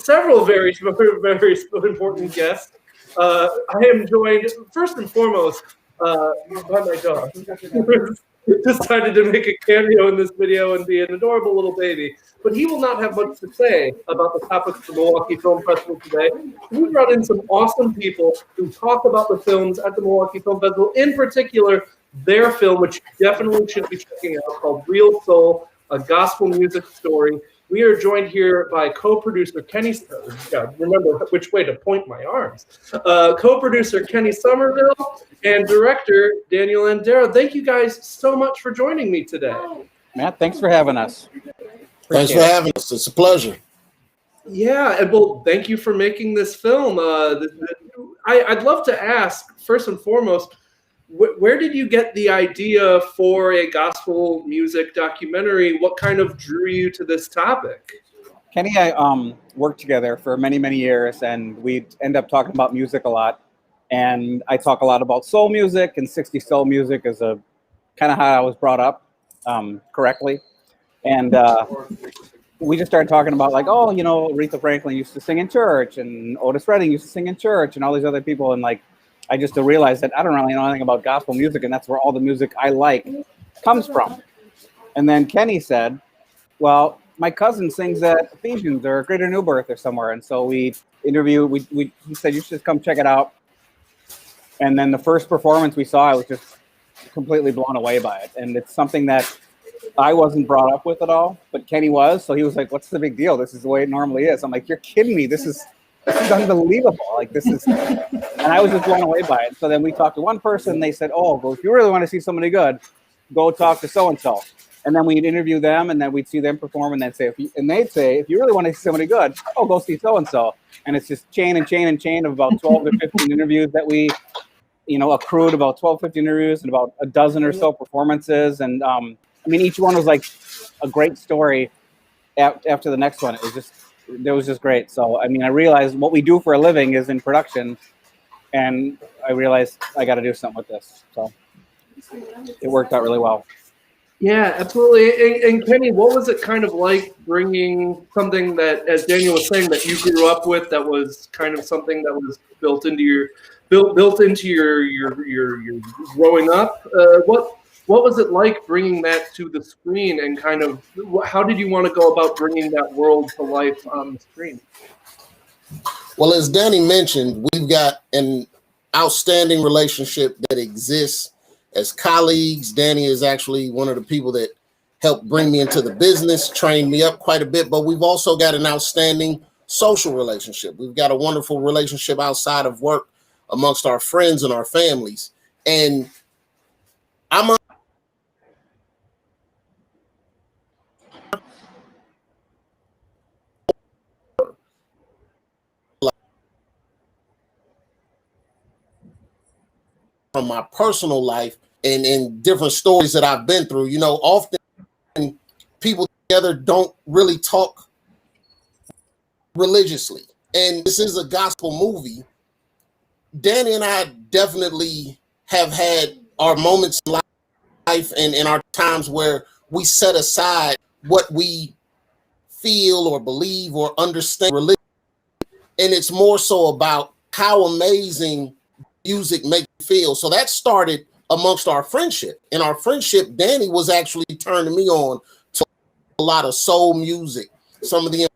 several very, very important guests. I am joined, first and foremost, by my dog. Decided to make a cameo in this video and be an adorable little baby. But he will not have much to say about the topics of the Milwaukee Film Festival today. We brought in some awesome people who talk about the films at the Milwaukee Film Festival, in particular, their film, which you definitely should be checking out, called Real Soul, a gospel music story. We are joined here by co-producer Kenny. Remember which way to point my arms. Co-producer Kenny Somerville and director Daniel Andera. Thank you guys so much for joining me today. Matt, thanks for having us. Thanks for having us. It's a pleasure. Yeah, and well, thank you for making this film. I'd love to ask, first and foremost, where did you get the idea for a gospel music documentary? What kind of drew you to this topic? Kenny and I worked together for many, many years, and we end up talking about music a lot. And I talk a lot about soul music, and 60s soul music is a kind of how I was brought up correctly. And we just started talking about like, oh, you know, Aretha Franklin used to sing in church, and Otis Redding used to sing in church, and all these other people. And like, I just realized that I don't really know anything about gospel music, and that's where all the music I like comes from. And then Kenny said, well, my cousin sings at Ephesians or Greater New Birth or somewhere. And so we interviewed, he said, you should come check it out. And then the first performance we saw, I was just completely blown away by it. And it's something that I wasn't brought up with at all, but Kenny was. So he was like, what's the big deal? This is the way it normally is. I'm like, you're kidding me. This is unbelievable. Like, this is, and I was just blown away by it. So then we talked to one person, and they said, oh, well, if you really want to see somebody good, go talk to so-and-so. And then we'd interview them, and then we'd see them perform, and they'd say, if you really want to see somebody good, oh, go see so-and-so. And it's just chain and chain and chain of about 12 to 15 interviews that we, accrued about 12, 15 interviews and about a dozen or so performances. And I mean, each one was like a great story after the next one. It was just great. So, I mean, I realized what we do for a living is in production, and I realized I got to do something with this. So it worked out really well. Yeah, absolutely. And Kenny, what was it kind of like bringing something that, as Daniel was saying, that you grew up with, that was kind of something that was built into your growing up? What was it like bringing that to the screen, and kind of how did you want to go about bringing that world to life on the screen? Well, as Danny mentioned, we've got an outstanding relationship that exists as colleagues. Danny is actually one of the people that helped bring me into the business, trained me up quite a bit, but we've also got an outstanding social relationship. We've got a wonderful relationship outside of work amongst our friends and our families. And I'm from my personal life and different stories that I've been through. Often people together don't really talk religiously. And this is a gospel movie. Danny and I definitely have had our moments in life and our times where we set aside what we feel or believe or understand religion. And it's more so about how amazing music makes you feel. So that started amongst our friendship. In our friendship, Danny was actually turning me on to a lot of soul music, some of the,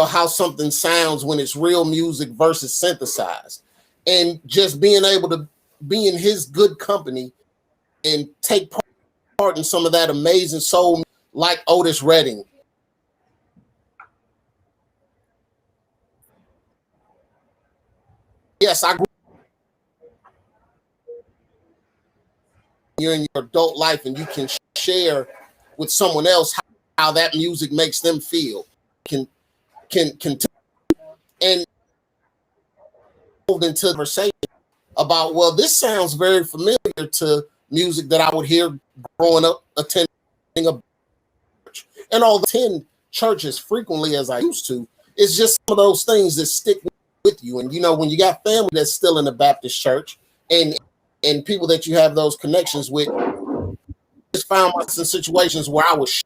how something sounds when it's real music versus synthesized. And just being able to be in his good company and take part in some of that amazing soul, like Otis Redding. Yes, I grew you're in your adult life and you can share with someone else how that music makes them feel. Can and moved into the conversation about, well, this sounds very familiar to music that I would hear growing up attending a church. And I'll attend churches frequently as I used to. It's just some of those things that stick with you. And when you got family that's still in the Baptist church and people that you have those connections with, just found myself in situations where I was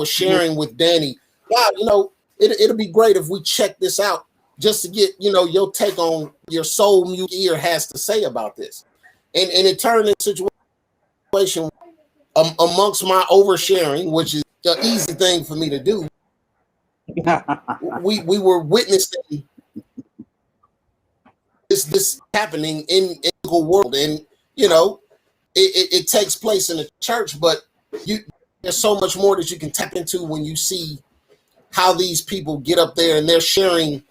sharing with Danny, wow, it'll be great if we check this out just to get, you know, your take on your soul music ear has to say about this. And it turned into a situation amongst my oversharing, which is the easy thing for me to do. we were witnessing this happening in the world, and you know, it takes place in the church, but there's so much more that you can tap into when you see how these people get up there and they're sharing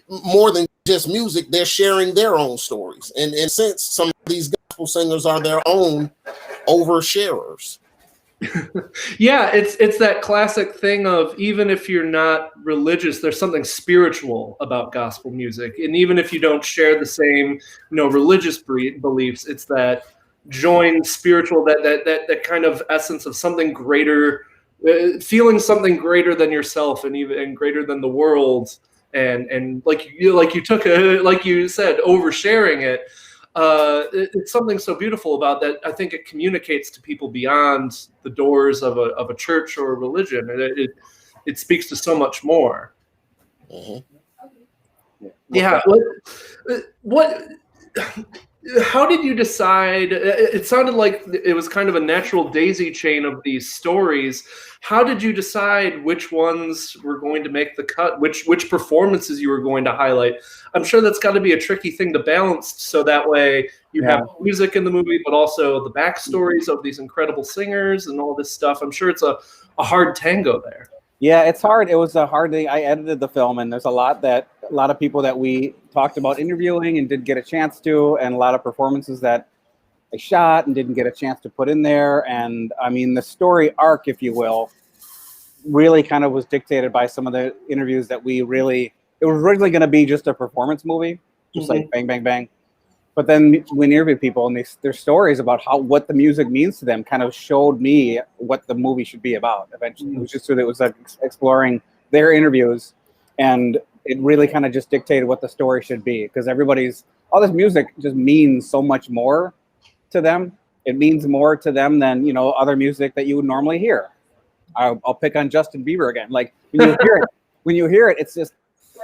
more than just music. They're sharing their own stories, and since some of these gospel singers are their own oversharers. Yeah, it's that classic thing of, even if you're not religious, there's something spiritual about gospel music, and even if you don't share the same, you know, religious beliefs, it's that joined spiritual, that kind of essence of something greater, feeling something greater than yourself, and greater than the world, and like you said, oversharing it. It's something so beautiful about that. I think it communicates to people beyond the doors of a church or a religion, and it speaks to so much more. Mm-hmm. Yeah. What? How did you decide? It sounded like it was kind of a natural daisy chain of these stories. How did you decide which ones were going to make the cut, which performances you were going to highlight? I'm sure that's got to be a tricky thing to balance, so that way you have music in the movie, but also the backstories of these incredible singers and all this stuff. I'm sure it's a hard tango there. Yeah, it's hard. It was a hard thing. I edited the film, and there's a lot of people that we talked about interviewing and didn't get a chance to, and a lot of performances that I shot and didn't get a chance to put in there. And I mean, the story arc, if you will, really kind of was dictated by some of the interviews that it was originally going to be just a performance movie, just like bang, bang, bang. But then we interviewed people, and their stories about what the music means to them kind of showed me what the movie should be about. Eventually, it was just it was like exploring their interviews, and it really kind of just dictated what the story should be, because all this music just means so much more to them. It means more to them than, you know, other music that you would normally hear. I'll pick on Justin Bieber again. Like when you hear it, it's just,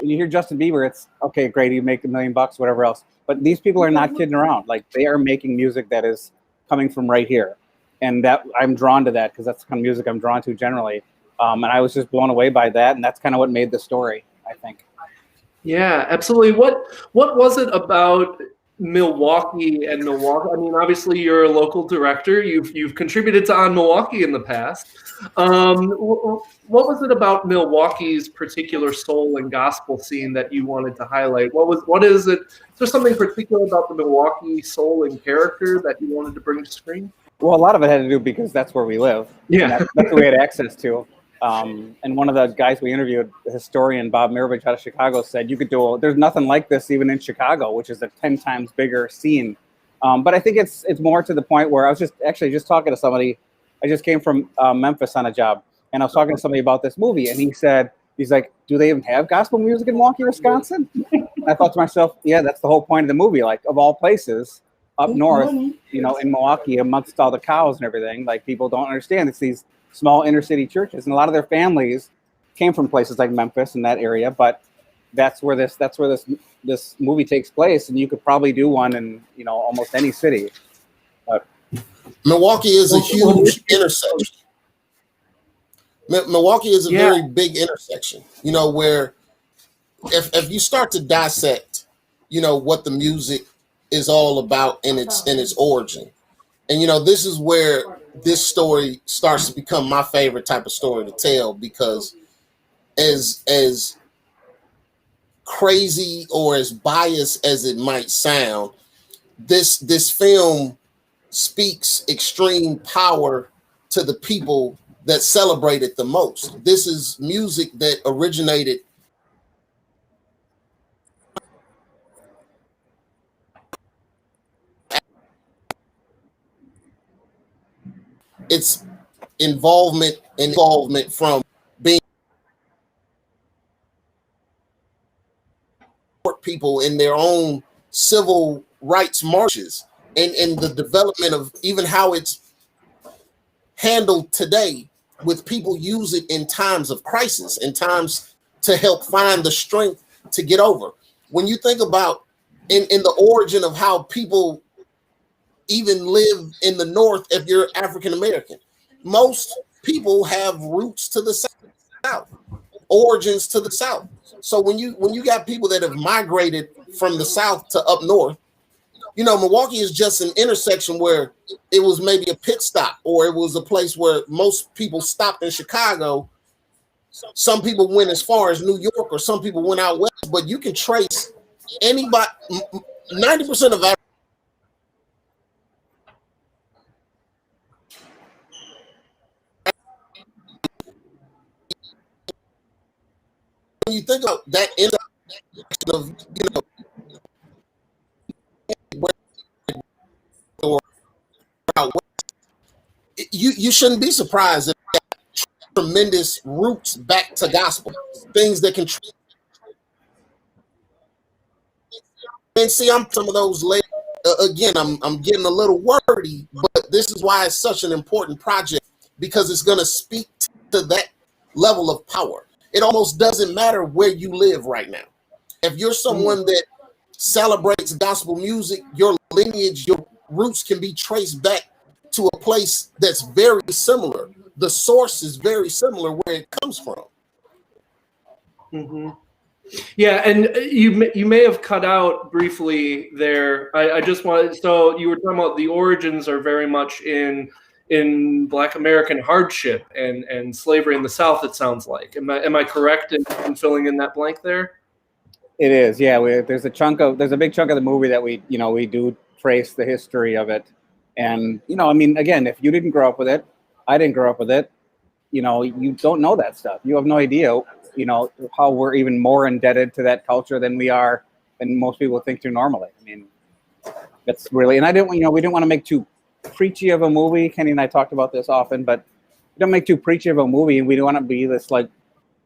when you hear Justin Bieber, it's okay, great, you make $1 million, whatever else. But these people are not kidding around. Like, they are making music that is coming from right here, and that I'm drawn to that because that's the kind of music I'm drawn to generally. And I was just blown away by that, and that's kind of what made the story, I think. Yeah, absolutely. What was it about Milwaukee and Milwaukee? I mean, obviously you're a local director. You've contributed to On Milwaukee in the past. What was it about Milwaukee's particular soul and gospel scene that you wanted to highlight? What is it? Is there something particular about the Milwaukee soul and character that you wanted to bring to screen? Well, a lot of it had to do because that's where we live. Yeah, that's what we had access to. And one of the guys we interviewed, the historian Bob Mirovich out of Chicago, said there's nothing like this even in Chicago, which is a 10 times bigger scene. But I think it's more to the point where I was just talking to somebody. I just came from Memphis on a job, and I was talking to somebody about this movie, and he's like, do they even have gospel music in Milwaukee, Wisconsin? And I thought to myself, yeah, that's the whole point of the movie. Like, of all places, up north, you know, in Milwaukee, amongst all the cows and everything, like, people don't understand it's these small inner city churches, and a lot of their families came from places like Memphis and that area. But that's where this movie takes place, and you could probably do one in, you know, almost any city. But Milwaukee is a huge intersection. Milwaukee is a very big intersection, you know, where if you start to dissect, you know, what the music is all about in its origin. And, you know, this is where this story starts to become my favorite type of story to tell, because as crazy or as biased as it might sound, this film speaks extreme power to the people that celebrate it the most. This is music that originated its involvement from being people in their own civil rights marches, and the development of even how it's handled today with people use it in times of crisis, in times to help find the strength to get over. When you think about in the origin of how people even live in the North, if you're African American, most people have roots to the South, origins to the South. So when you got people that have migrated from the South to up North, you know, Milwaukee is just an intersection where it was maybe a pit stop, or it was a place where most people stopped in Chicago. Some people went as far as New York, or some people went out west, but you can trace anybody, 90% of that. When you think about that intersection of, you know, or out west, you shouldn't be surprised that tremendous roots back to gospel, things that can. And see, I'm some of those later. Again, I'm getting a little wordy, but this is why it's such an important project, because it's going to speak to that level of power. It almost doesn't matter where you live right now. If you're someone that celebrates gospel music, your lineage, your roots can be traced back to a place that's very similar. The source is very similar where it comes from. Mm-hmm. Yeah, and you may have cut out briefly there. I just wanted, so you were talking about the origins are very much in Black American hardship and slavery in the South. It sounds like. Am I correct in filling in that blank there? It is, yeah. There's a big chunk of the movie that we do trace the history of it, and I mean, again, if you didn't grow up with it, I didn't grow up with it. You don't know that stuff. You have no idea. How we're even more indebted to that culture than most people think to normally. I mean, that's really, and we didn't want to make too preachy of a movie. Kenny and I talked about this often, but we don't make too preachy of a movie, and we don't want to be this like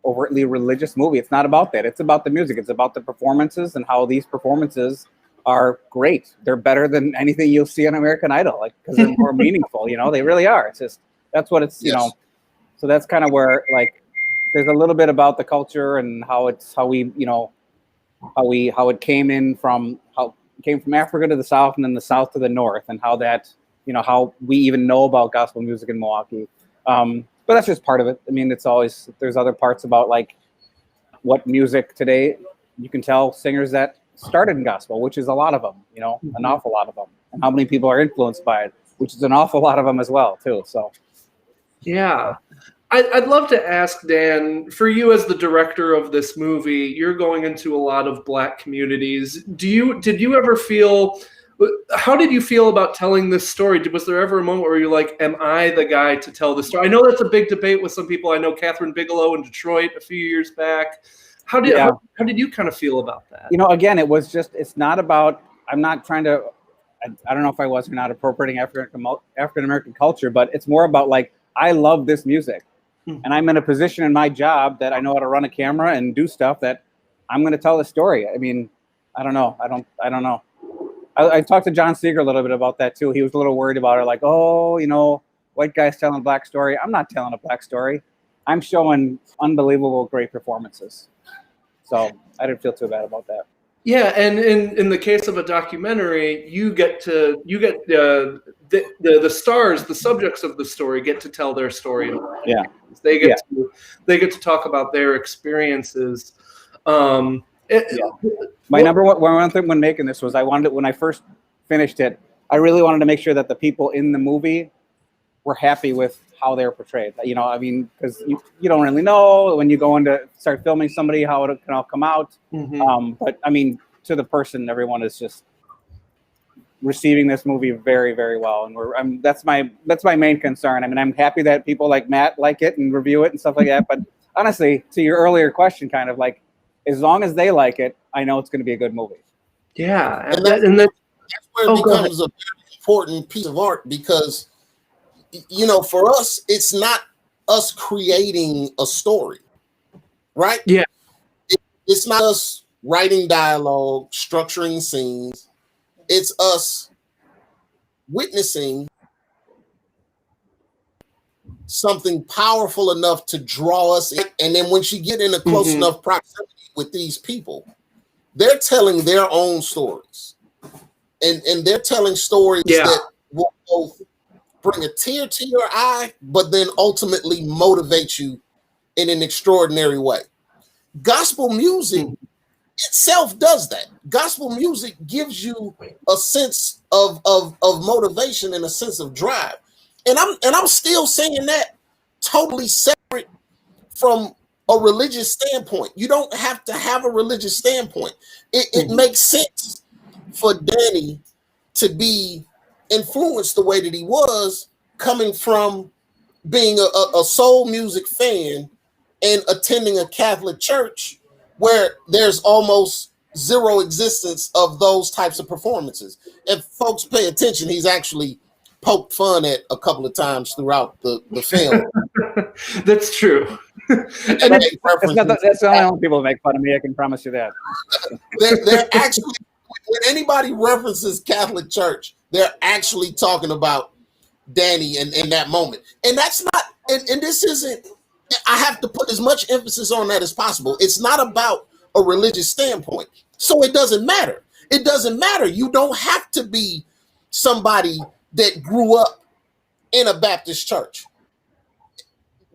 overtly religious movie. It's not about that. It's about the music. It's about the performances and how these performances are great. They're better than anything you'll see on American Idol, like, because they're more meaningful. They really are. It's just, that's what it's, Yes. So that's kind of where, like, there's a little bit about the culture and how it came from Africa to the South, and then the South to the North, and how that, how we even know about gospel music in Milwaukee. But that's just part of it. I mean, there's other parts about, like, what music today, you can tell singers that started in gospel, which is a lot of them, an awful lot of them, and how many people are influenced by it, which is an awful lot of them as well, too. So, yeah. I'd love to ask Dan, for you as the director of this movie, you're going into a lot of Black communities. Did you ever feel, how did you feel about telling this story? Was there ever a moment where you're like, am I the guy to tell this story? I know that's a big debate with some people. I know Catherine Bigelow in Detroit a few years back. How did you kind of feel about that? Again, it's not about, I'm not trying to, I don't know if I was or not appropriating African American culture, but it's more about, like, I love this music. And I'm in a position in my job that I know how to run a camera and do stuff that I'm going to tell the story. I mean, I don't know. I don't know. I talked to John Seeger a little bit about that too. He was a little worried about it, like, white guy's telling a Black story. I'm not telling a Black story. I'm showing unbelievable, great performances. So I didn't feel too bad about that. Yeah, and in the case of a documentary, you get the stars, the subjects of the story, get to tell their story. Yeah, they get to talk about their experiences. My number one thing when making this was, when I first finished it, I really wanted to make sure that the people in the movie were happy with how they're portrayed. I mean, because you don't really know when you go in to start filming somebody how it can all come out. Mm-hmm. But I mean, to the person, everyone is just receiving this movie very, very well, and that's my main concern. I mean, I'm happy that people like Matt like it and review it and stuff like that. But honestly, to your earlier question, kind of like, as long as they like it, I know it's going to be a good movie. Yeah, and that's where it becomes a very important piece of art, because for us, it's not us creating a story, right? Yeah. It's not us writing dialogue, structuring scenes. It's us witnessing something powerful enough to draw us in. And then when she get in a close enough proximity with these people, they're telling their own stories. And they're telling stories that will both bring a tear to your eye, but then ultimately motivate you in an extraordinary way. Gospel music itself does that. Gospel music gives you a sense of motivation and a sense of drive. And I'm still saying that totally separate from a religious standpoint. You don't have to have a religious standpoint. It makes sense for Danny to be influenced the way that he was, coming from being a soul music fan and attending a Catholic church where there's almost zero existence of those types of performances. If folks pay attention, he's actually poked fun at a couple of times throughout the film. That's true. That's the only people who make fun of me. I can promise you that. They're actually, when anybody references Catholic Church, they're actually talking about Danny in that moment. And that's not, and this isn't, I have to put as much emphasis on that as possible. It's not about a religious standpoint. So it doesn't matter. It doesn't matter. You don't have to be somebody that grew up in a Baptist church.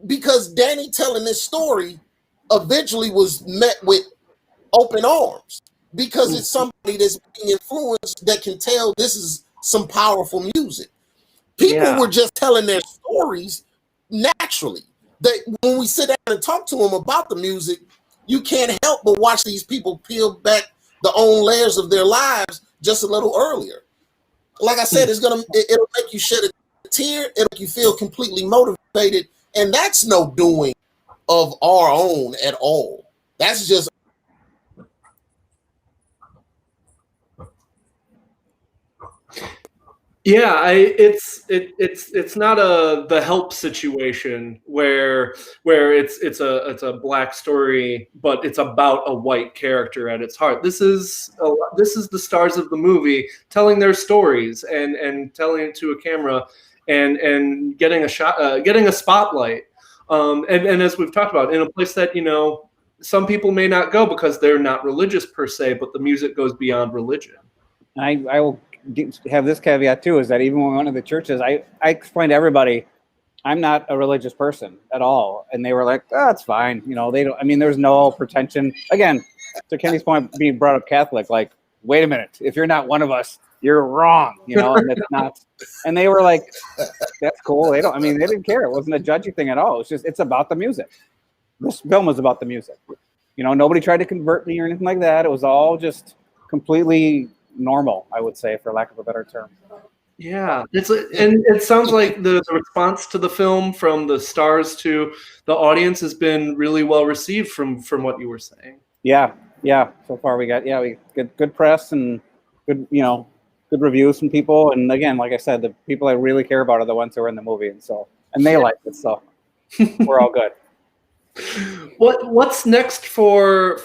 Because Danny telling this story eventually was met with open arms. Because it's somebody that's being influenced that can tell this is some powerful music. People were just telling their stories naturally. That when we sit down and talk to them about the music, you can't help but watch these people peel back the own layers of their lives just a little earlier. Like I said, it'll make you shed a tear. It'll make you feel completely motivated, and that's no doing of our own at all. That's just. Yeah, it's not the Help situation where it's a black story, but it's about a white character at its heart. This is the stars of the movie telling their stories and telling it to a camera and getting a shot, getting a spotlight. And as we've talked about, in a place that some people may not go because they're not religious per se, but the music goes beyond religion. I will have this caveat too, is that even when we went to the churches, I explained to everybody, I'm not a religious person at all. And they were like, oh, it's fine. They don't, there's no pretension. Again, to Kenny's point, being brought up Catholic, like, wait a minute, if you're not one of us, you're wrong, and it's not. And they were like, that's cool. They didn't care. It wasn't a judgy thing at all. It's about the music. This film was about the music. Nobody tried to convert me or anything like that. It was all just completely normal, I would say, for lack of a better term. Yeah, and it sounds like the response to the film from the stars to the audience has been really well received from what you were saying. Yeah. So far we got good press and good good reviews from people. And again, like I said, the people I really care about are the ones who are in the movie, and they like it, so we're all good. What's next for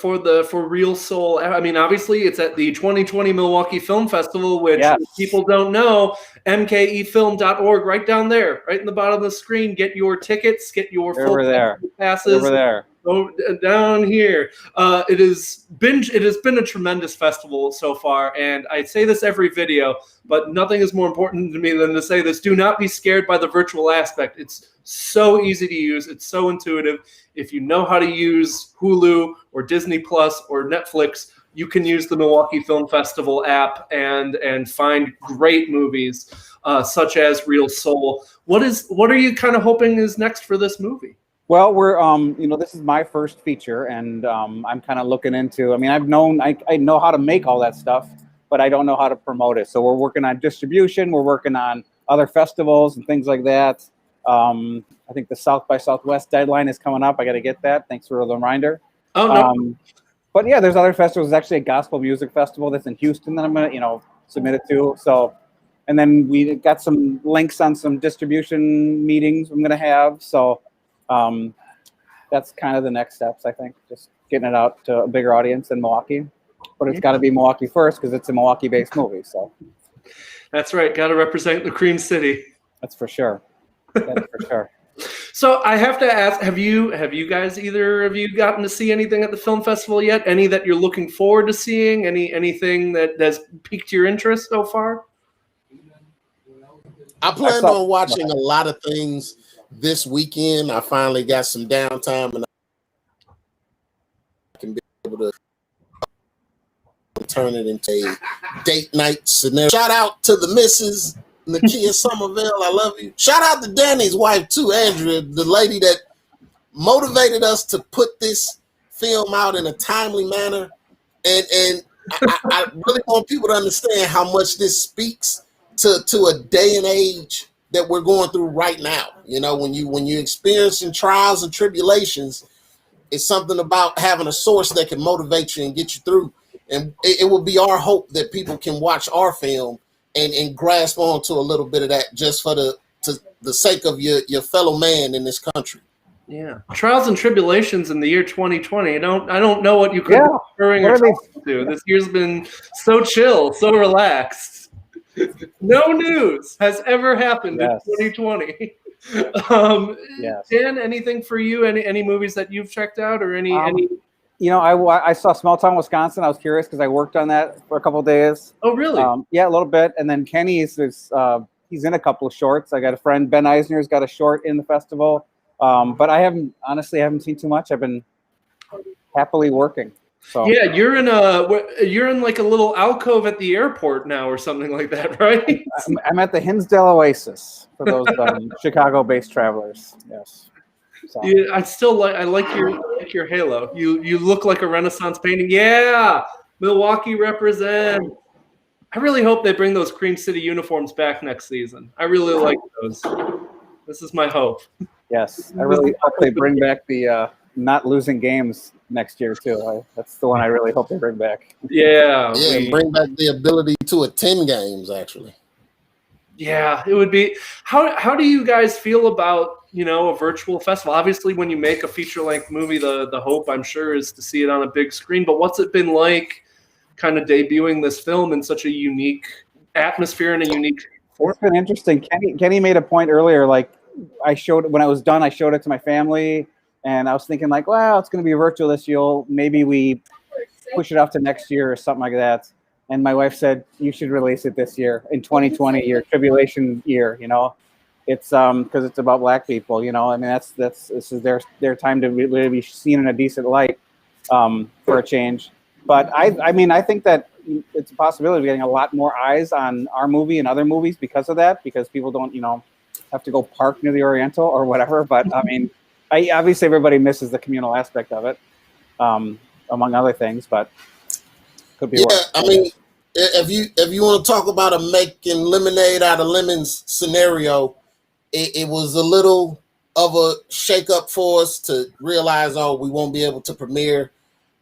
Real Soul? Obviously it's at the 2020 Milwaukee Film Festival, which people don't know, mkefilm.org, right down there, right in the bottom of the screen. Get your tickets, get your full passes. Over there. Go down here. It has been a tremendous festival so far, and I say this every video, but nothing is more important to me than to say this. Do not be scared by the virtual aspect. It's so easy to use. It's so intuitive. If you know how to use Hulu or Disney Plus or Netflix, you can use the Milwaukee Film Festival app and find great movies such as Real Soul. What are you kind of hoping is next for this movie? Well, we're this is my first feature, and I'm kind of looking into. I know how to make all that stuff, but I don't know how to promote it. So we're working on distribution. We're working on other festivals and things like that. I think the South by Southwest deadline is coming up. I got to get that. Thanks for the reminder. Oh no. But yeah, there's other festivals. There's actually a gospel music festival that's in Houston that I'm gonna submit it to. So, and then we got some links on some distribution meetings I'm gonna have. So. That's kind of the next steps, I think, just getting it out to a bigger audience in Milwaukee. But it's got to be Milwaukee first because it's a Milwaukee-based movie. So that's right. Got to represent the Cream City. That's for sure. That's for sure. So I have to ask, have you guys, either of you, gotten to see anything at the film festival yet? Any that you're looking forward to seeing? Anything that has piqued your interest so far? I planned on watching a lot of things this weekend. I finally got some downtime and I can be able to turn it into a date night scenario. Shout out to the missus, Nakia Somerville. I love you. Shout out to Danny's wife too, Andrea, the lady that motivated us to put this film out in a timely manner. And I really want people to understand how much this speaks to a day and age that we're going through right now. You know, when you're experiencing trials and tribulations, it's something about having a source that can motivate you and get you through. And it will be our hope that people can watch our film and grasp onto a little bit of that just for the sake of your fellow man in this country. Yeah, trials and tribulations in the year 2020. I don't know what you could be referring to. This year's been so chill, so relaxed. No news has ever happened in 2020. Dan, anything for you? Any movies that you've checked out, or any? You know, I saw Small Town Wisconsin. I was curious because I worked on that for a couple of days. Oh, really? Yeah, a little bit. And then Kenny's he's in a couple of shorts. I got a friend, Ben Eisner's got a short in the festival. But I haven't seen too much. I've been happily working. So yeah, you're in like a little alcove at the airport now or something like that, right? I'm at the Hinsdale Oasis for those Chicago-based travelers. Yes. So. Yeah, I like your halo. You look like a Renaissance painting. Yeah, Milwaukee represent. I really hope they bring those Cream City uniforms back next season. I really like those. This is my hope. Yes, I really hope they bring back the not losing games next year too. That's the one I really hope they bring back. Yeah, bring back the ability to attend games. Actually, yeah, it would be. How do you guys feel about a virtual festival? Obviously, when you make a feature-length movie, the hope, I'm sure, is to see it on a big screen. But what's it been like, kind of debuting this film in such a unique atmosphere and a unique format? It's been interesting. Kenny made a point earlier, like. When I was done, I showed it to my family, and I was thinking like, well, it's going to be virtual this year. Maybe we push it off to next year or something like that. And my wife said, you should release it this year in 2020, your tribulation year. It's because it's about Black people. I mean, this is their time to really be seen in a decent light for a change. But I think that it's a possibility of getting a lot more eyes on our movie and other movies because of that, because people don't, have to go park near the Oriental or whatever. But I mean, obviously everybody misses the communal aspect of it, among other things. But could be worse. I mean, if you want to talk about a making lemonade out of lemons scenario, it was a little of a shakeup for us to realize, we won't be able to premiere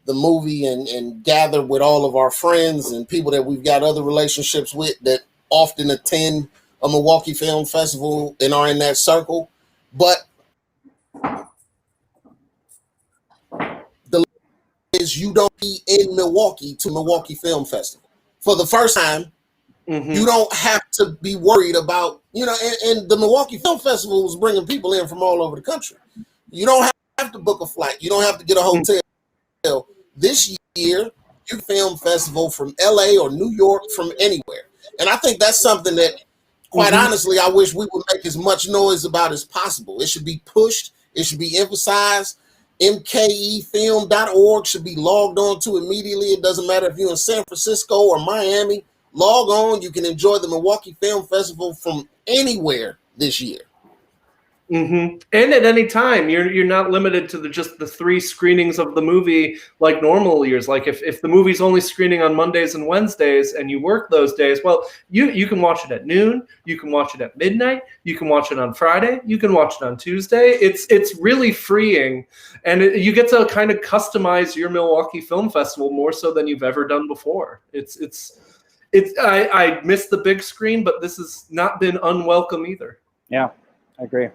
the movie and gather with all of our friends and people that we've got other relationships with that often attend a Milwaukee Film Festival and are in that circle. But the is you don't be in Milwaukee to Milwaukee Film Festival. For the first time, you don't have to be worried about, and the Milwaukee Film Festival was bringing people in from all over the country. You don't have to book a flight. You don't have to get a hotel. This year, you film festival from LA or New York, from anywhere. And I think that's something that, quite honestly, I wish we would make as much noise about as possible. It should be pushed. It should be emphasized. mkefilm.org should be logged on to immediately. It doesn't matter if you're in San Francisco or Miami. Log on. You can enjoy the Milwaukee Film Festival from anywhere this year. And at any time, you're not limited to just the 3 screenings of the movie like normal years. Like if the movie's only screening on Mondays and Wednesdays and you work those days, well, you can watch it at noon, you can watch it at midnight, you can watch it on Friday, you can watch it on Tuesday. It's really freeing, and you get to kind of customize your Milwaukee Film Festival more so than you've ever done before. I miss the big screen, but this has not been unwelcome either. Yeah, I agree.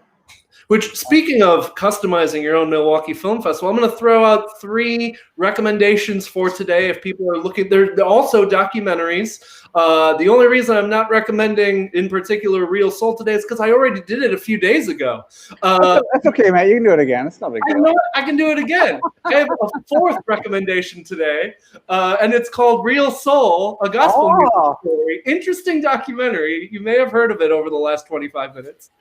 Which, speaking of customizing your own Milwaukee Film Festival, I'm going to throw out 3 recommendations for today. If people are looking, they're also documentaries. The only reason I'm not recommending in particular Real Soul today is because I already did it a few days ago. That's okay, man. You can do it again. It's not a big I deal. know I can do it again. I have a 4th recommendation today, and it's called Real Soul, a gospel music story. Interesting documentary. You may have heard of it over the last 25 minutes.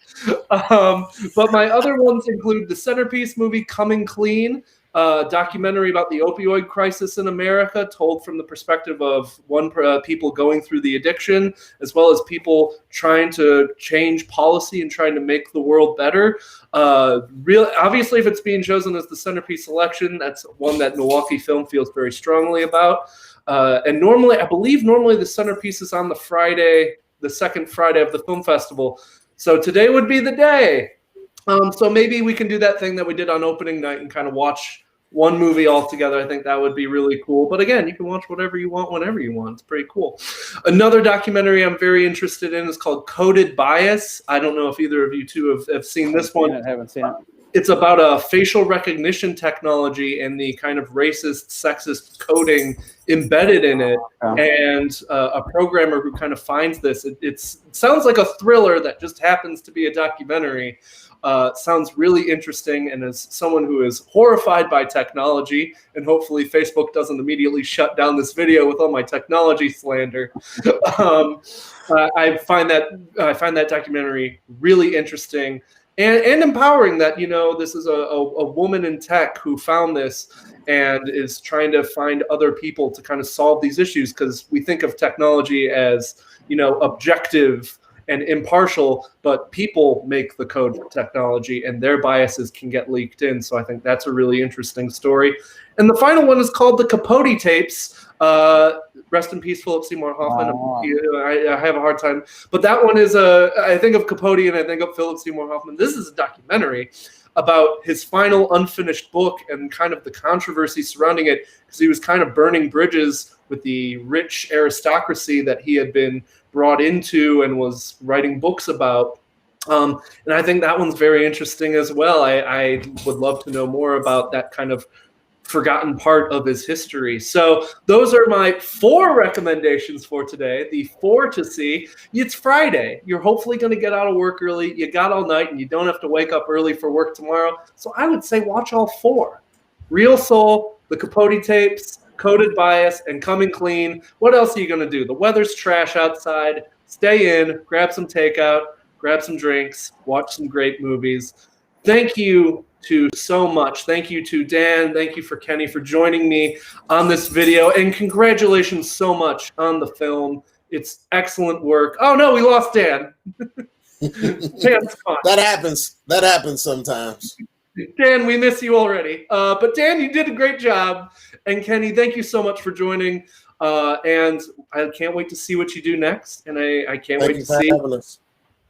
But my other ones include the Centerpiece movie Coming Clean, a documentary about the opioid crisis in America, told from the perspective of people going through the addiction, as well as people trying to change policy and trying to make the world better. Obviously, if it's being chosen as the Centerpiece selection, that's one that Milwaukee Film feels very strongly about. And normally the Centerpiece is on the second Friday of the film festival. So today would be the day. So maybe we can do that thing that we did on opening night and kind of watch one movie all together. I think that would be really cool. But again, you can watch whatever you want, whenever you want. It's pretty cool. Another documentary I'm very interested in is called Coded Bias. I don't know if either of you two have seen this one. I haven't seen it. It's about a facial recognition technology and the kind of racist, sexist coding embedded in it, and a programmer who kind of finds this. It sounds like a thriller that just happens to be a documentary. Sounds really interesting, and as someone who is horrified by technology, and hopefully Facebook doesn't immediately shut down this video with all my technology slander, I find that documentary really interesting. And empowering that, this is a woman in tech who found this and is trying to find other people to kind of solve these issues, because we think of technology as, objective and impartial, but people make the code for technology and their biases can get leaked in. So I think that's a really interesting story. And the final one is called The Capote Tapes. Rest in peace, Philip Seymour Hoffman. I have a hard time. But that one is, I think of Capote and I think of Philip Seymour Hoffman. This is a documentary about his final unfinished book and kind of the controversy surrounding it, because he was kind of burning bridges with the rich aristocracy that he had been brought into and was writing books about. And I think that one's very interesting as well. I would love to know more about that kind of forgotten part of his history. So those are my 4 recommendations for today. The 4 to see. It's Friday. You're hopefully going to get out of work early. You got all night and you don't have to wake up early for work tomorrow. So I would say watch all 4. Real Soul, The Capote Tapes, Coded Bias, and Coming Clean. What else are you going to do? The weather's trash outside. Stay in, grab some takeout, grab some drinks, watch some great movies. Thank you so much. Thank you to Dan. Thank you for Kenny for joining me on this video. And congratulations so much on the film. It's excellent work. Oh, no, we lost Dan. Dan's gone. That happens sometimes. Dan, we miss you already. But Dan, you did a great job. And Kenny, thank you so much for joining. And I can't wait to see what you do next. And I can't wait to see.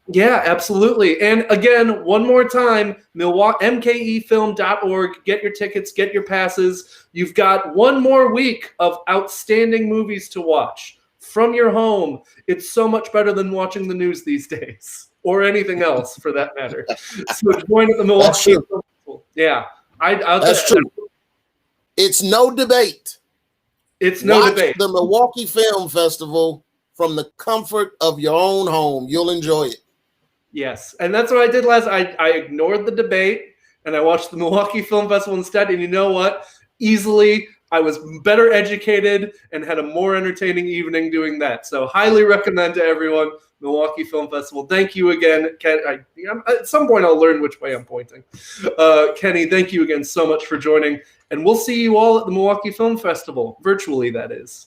Yeah, absolutely. And again, one more time, mkefilm.org. Get your tickets, get your passes. You've got one more week of outstanding movies to watch from your home. It's so much better than watching the news these days, or anything else for that matter. So join at the Milwaukee Film Festival. Yeah, that's true. It's no debate. It's no Watch debate. The Milwaukee Film Festival from the comfort of your own home. You'll enjoy it. Yes, and that's what I did last. I ignored the debate and I watched the Milwaukee Film Festival instead. And you know what? Easily, I was better educated and had a more entertaining evening doing that. So highly recommend to everyone, Milwaukee Film Festival. Thank you again, Ken. At some point, I'll learn which way I'm pointing. Kenny, thank you again so much for joining. And we'll see you all at the Milwaukee Film Festival, virtually, that is.